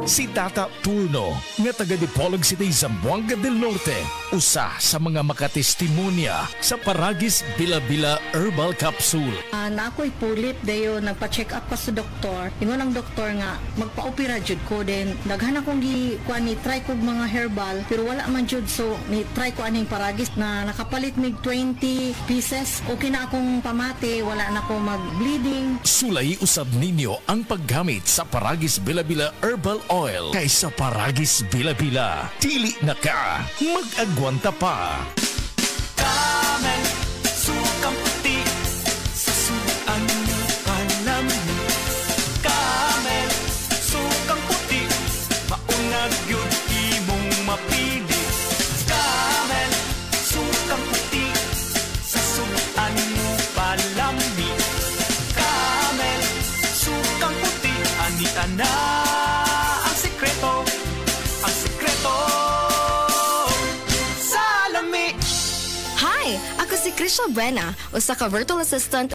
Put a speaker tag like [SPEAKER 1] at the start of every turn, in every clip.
[SPEAKER 1] Si Tata Turno, nga taga Dipolog City, Zamboanga del Norte, usa sa mga makatestimonya sa Paragis Bila-Bila Herbal Capsule.
[SPEAKER 2] Na ako'y pulit dayo, nagpa-check up pa sa doktor. Ingon ang doktor nga, magpa-opera jud ko din. Daghan akong try ko mga herbal, pero wala man jud, so ni-try ko aning Paragis na nakapalit mig 20 pieces. Okay na akong pamate, wala na ako mag-bleeding.
[SPEAKER 1] Sulay usab ninyo ang paggamit sa Paragis Bila-Bila Herbal Oil kaysa Paragis Bila-Bila. Dili na ka, mag-agwanta pa.
[SPEAKER 3] Camel, sukang puti, sa suan palami. Camel, sukang puti, maunag yun imong mapili. Camel, sukang puti, sa suan palami. Camel, sukang puti, ani-ana.
[SPEAKER 4] Ako si Krisha Buena, usa ka virtual assistant.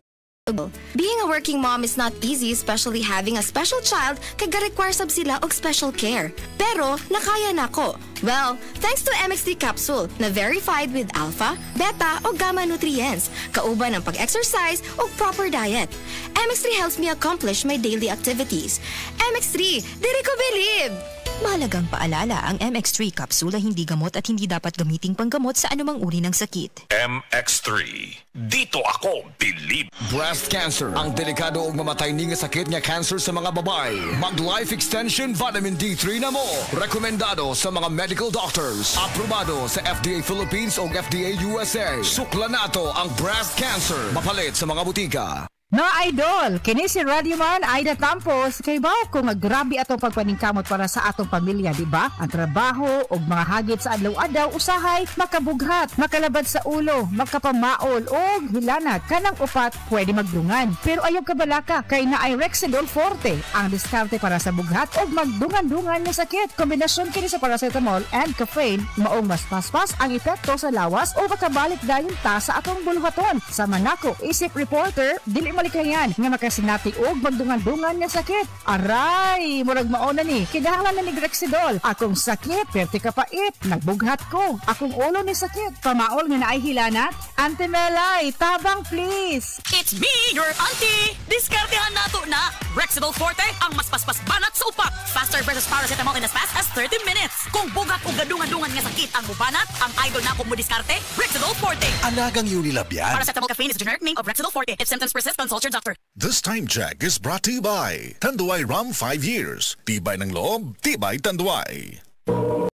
[SPEAKER 4] Being a working mom is not easy, especially having a special child kay ga-require sab sila og special care. Pero nakaya nako. Well, thanks to MX3 capsule na verified with alpha, beta o gamma nutrients, kauban ng pag-exercise o proper diet. MX3 helps me accomplish my daily activities. MX3, diri ko believe!
[SPEAKER 5] Mahalagang paalala, ang MX3 kapsula hindi gamot at hindi dapat gamiting panggamot sa anumang uri ng sakit.
[SPEAKER 1] MX3, dito ako believe.
[SPEAKER 6] Breast cancer, ang delikado ug mamatay ni nga sakit nga cancer sa mga babae. Mag-life extension vitamin D3 na mo. Rekomendado sa mga medical doctors. Aprobado sa FDA Philippines o FDA USA. Sukla nato ang breast cancer. Mapalit sa mga butika.
[SPEAKER 7] No idol, kini si Radio Man Aida Tampos. Kay ba kung grabe atong pagpaningkamot para sa atong pamilya, di ba? Ang trabaho ug mga hagit sa adlaw-adlaw usahay makabughat, makalabad sa ulo, makapamaol ug hilanat kanang upat pwede magdungan. Pero ayaw kabalaka kay naay Rexidol Forte, ang diskarte para sa bughat ug magdungan-dungan nga sakit. Kombinasyon kini sa paracetamol and caffeine, maong mas paspas ang epekto sa lawas o makabalik dayon ta sa atong buluhaton. Sa manako, isip reporter, dili malikayan nga makasinati og magdungan-dungan nga sakit. Aray, murag mauna ni. Kinahanglan na ni Rexidol. Akong sakit, perti kapait. Nagbughat ko. Akong ulo ni sakit. Pamaol nga naay hilanat. Auntie Melay, tabang please.
[SPEAKER 8] It's me, your auntie. Diskartehan nato na. Rexidol Forte, ang mas paspas banat sa upak. Faster versus paracetamol in as fast as 30 minutes. Kung bugat o gadungan-dungan nga sakit ang bubanat, ang idol na kung mo diskarte, Rexidol Forte.
[SPEAKER 9] Alagang Unilab yan.
[SPEAKER 8] Paracetamol caffeine is a generic name of Rexidol Forte. If symptoms persist, consult your doctor.
[SPEAKER 9] This time check is brought to you by Tanduay Rum 5 Years. Tibay ng loob, tibay Tanduay.